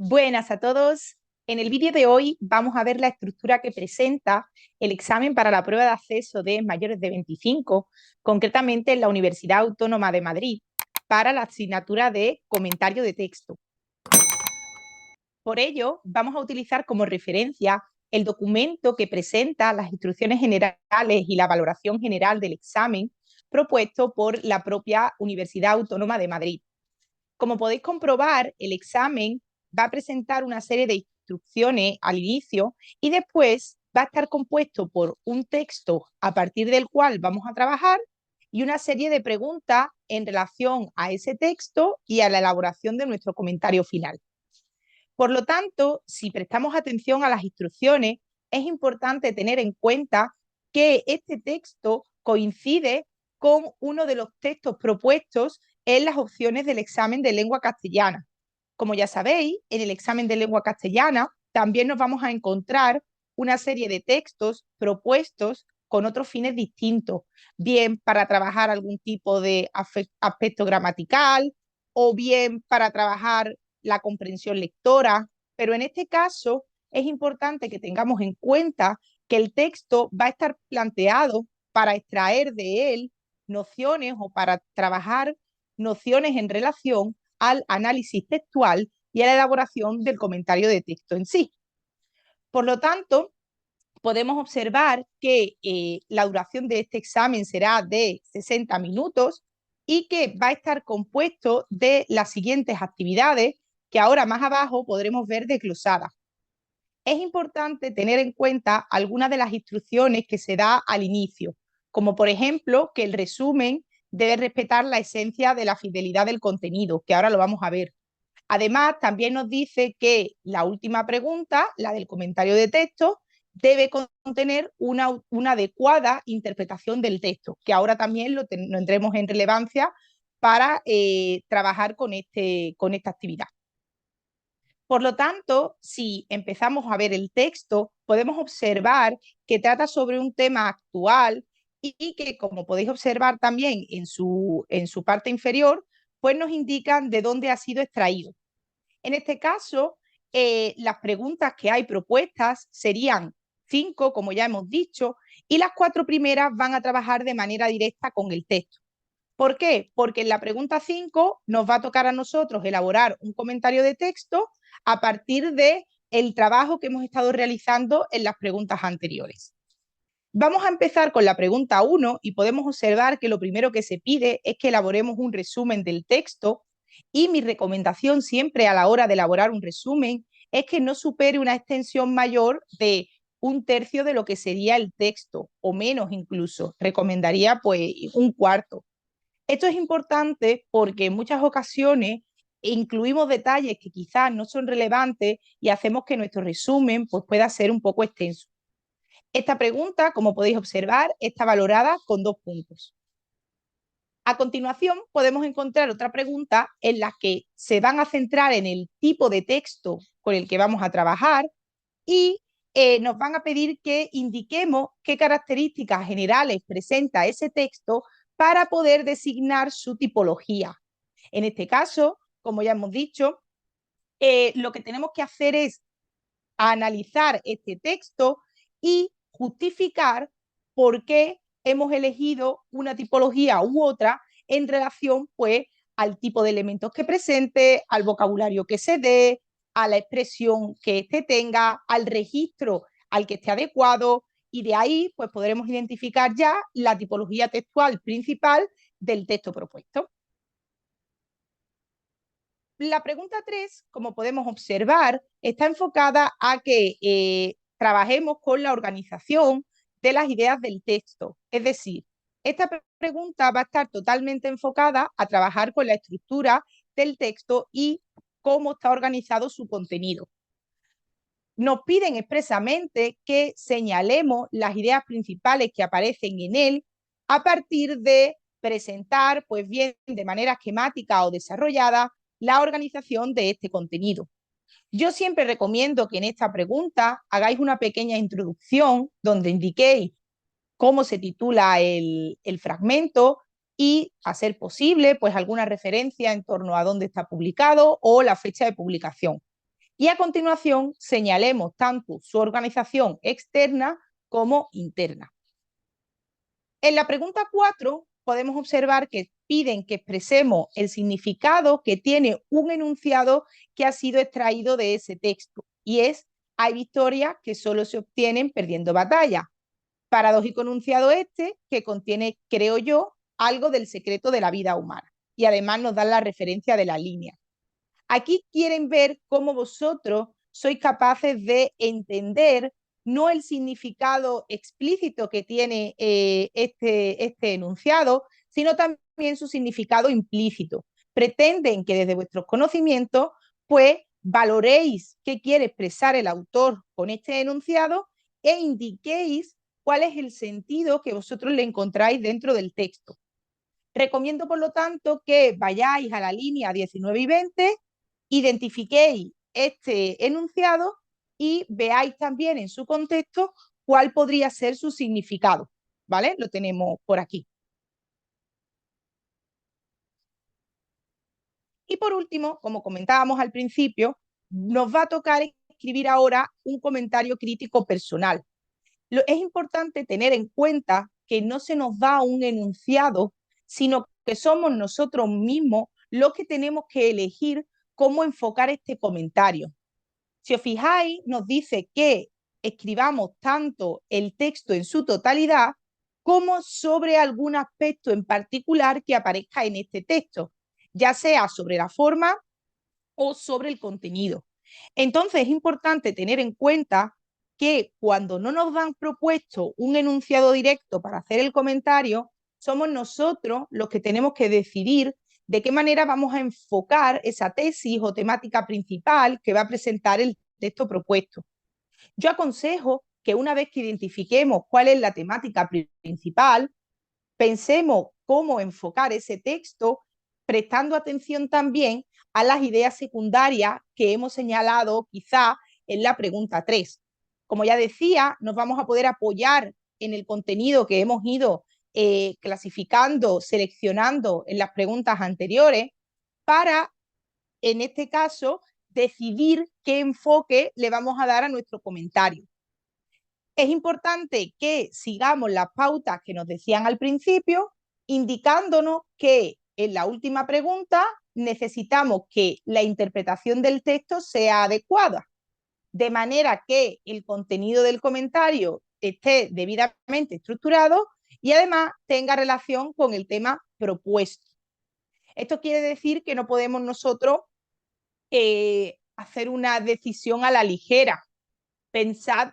Buenas a todos. En el vídeo de hoy vamos a ver la estructura que presenta el examen para la prueba de acceso de mayores de 25, concretamente en la Universidad Autónoma de Madrid, para la asignatura de comentario de texto. Por ello, vamos a utilizar como referencia el documento que presenta las instrucciones generales y la valoración general del examen propuesto por la propia Universidad Autónoma de Madrid. Como podéis comprobar, el examen va a presentar una serie de instrucciones al inicio y después va a estar compuesto por un texto a partir del cual vamos a trabajar y una serie de preguntas en relación a ese texto y a la elaboración de nuestro comentario final. Por lo tanto, si prestamos atención a las instrucciones, es importante tener en cuenta que este texto coincide con uno de los textos propuestos en las opciones del examen de lengua castellana. Como ya sabéis, en el examen de lengua castellana también nos vamos a encontrar una serie de textos propuestos con otros fines distintos, bien para trabajar algún tipo de aspecto gramatical o bien para trabajar la comprensión lectora, pero en este caso es importante que tengamos en cuenta que el texto va a estar planteado para extraer de él nociones o para trabajar nociones en relación al análisis textual y a la elaboración del comentario de texto en sí. Por lo tanto, podemos observar que la duración de este examen será de 60 minutos y que va a estar compuesto de las siguientes actividades que ahora más abajo podremos ver desglosadas. Es importante tener en cuenta algunas de las instrucciones que se da al inicio, como por ejemplo que el resumen debe respetar la esencia de la fidelidad del contenido, que ahora lo vamos a ver. Además, también nos dice que la última pregunta, la del comentario de texto, debe contener una adecuada interpretación del texto, que ahora también lo tendremos en relevancia para trabajar con esta actividad. Por lo tanto, si empezamos a ver el texto, podemos observar que trata sobre un tema actual y que, como podéis observar también en su parte inferior, pues nos indican de dónde ha sido extraído. En este caso, las preguntas que hay propuestas serían 5, como ya hemos dicho, y las 4 primeras van a trabajar de manera directa con el texto. ¿Por qué? Porque en la pregunta 5 nos va a tocar a nosotros elaborar un comentario de texto a partir del trabajo que hemos estado realizando en las preguntas anteriores. Vamos a empezar con la pregunta 1 y podemos observar que lo primero que se pide es que elaboremos un resumen del texto y mi recomendación siempre a la hora de elaborar un resumen es que no supere una extensión mayor de 1/3 de lo que sería el texto o menos incluso. Recomendaría pues 1/4. Esto es importante porque en muchas ocasiones incluimos detalles que quizás no son relevantes y hacemos que nuestro resumen pues, pueda ser un poco extenso. Esta pregunta, como podéis observar, está valorada con 2 puntos. A continuación, podemos encontrar otra pregunta en la que se van a centrar en el tipo de texto con el que vamos a trabajar y nos van a pedir que indiquemos qué características generales presenta ese texto para poder designar su tipología. En este caso, como ya hemos dicho, lo que tenemos que hacer es analizar este texto y justificar por qué hemos elegido una tipología u otra en relación pues al tipo de elementos que presente, al vocabulario que se dé, a la expresión que éste tenga, al registro al que esté adecuado y de ahí pues podremos identificar ya la tipología textual principal del texto propuesto. La pregunta 3, como podemos observar, está enfocada a que trabajemos con la organización de las ideas del texto. Es decir, esta pregunta va a estar totalmente enfocada a trabajar con la estructura del texto y cómo está organizado su contenido. Nos piden expresamente que señalemos las ideas principales que aparecen en él a partir de presentar, pues bien, de manera esquemática o desarrollada, la organización de este contenido. Yo siempre recomiendo que en esta pregunta hagáis una pequeña introducción donde indiquéis cómo se titula el fragmento y, a ser posible, pues alguna referencia en torno a dónde está publicado o la fecha de publicación. y a continuación señalemos tanto su organización externa como interna. En la pregunta 4 podemos observar que piden que expresemos el significado que tiene un enunciado que ha sido extraído de ese texto, y es: hay victorias que solo se obtienen perdiendo batalla. Paradójico enunciado este, que contiene, creo yo, algo del secreto de la vida humana, y además nos dan la referencia de la línea. Aquí quieren ver cómo vosotros sois capaces de entender no el significado explícito que tiene este enunciado, sino también su significado implícito. Pretenden que desde vuestros conocimientos, pues, valoréis qué quiere expresar el autor con este enunciado e indiquéis cuál es el sentido que vosotros le encontráis dentro del texto. Recomiendo, por lo tanto, que vayáis a la línea 19 y 20, identifiquéis este enunciado y veáis también en su contexto cuál podría ser su significado, ¿vale? Lo tenemos por aquí. Y por último, como comentábamos al principio, nos va a tocar escribir ahora un comentario crítico personal. Es importante tener en cuenta que no se nos da un enunciado, sino que somos nosotros mismos los que tenemos que elegir cómo enfocar este comentario. Si os fijáis, nos dice que escribamos tanto el texto en su totalidad como sobre algún aspecto en particular que aparezca en este texto, ya sea sobre la forma o sobre el contenido. Entonces es importante tener en cuenta que cuando no nos han propuesto un enunciado directo para hacer el comentario, somos nosotros los que tenemos que decidir de qué manera vamos a enfocar esa tesis o temática principal que va a presentar el texto propuesto. Yo aconsejo que una vez que identifiquemos cuál es la temática principal, pensemos cómo enfocar ese texto, prestando atención también a las ideas secundarias que hemos señalado quizá en la pregunta 3. Como ya decía, nos vamos a poder apoyar en el contenido que hemos ido clasificando, seleccionando en las preguntas anteriores para, en este caso, decidir qué enfoque le vamos a dar a nuestro comentario. Es importante que sigamos las pautas que nos decían al principio, indicándonos que en la última pregunta necesitamos que la interpretación del texto sea adecuada, de manera que el contenido del comentario esté debidamente estructurado y además tenga relación con el tema propuesto. Esto quiere decir que no podemos nosotros hacer una decisión a la ligera. Pensad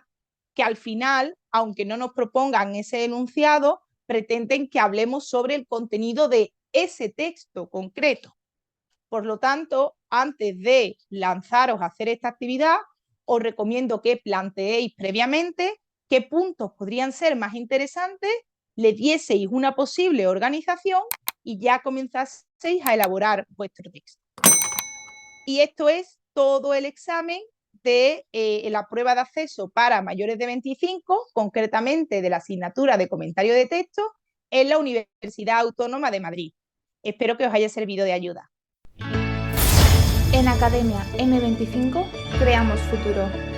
que al final, aunque no nos propongan ese enunciado, pretenden que hablemos sobre el contenido de ese texto concreto. Por lo tanto, antes de lanzaros a hacer esta actividad, os recomiendo que planteéis previamente qué puntos podrían ser más interesantes, le dieseis una posible organización y ya comenzaseis a elaborar vuestro texto. Y esto es todo el examen de la prueba de acceso para mayores de 25, concretamente de la asignatura de comentario de texto en la Universidad Autónoma de Madrid. Espero que os haya servido de ayuda. En Academia M25 creamos futuro.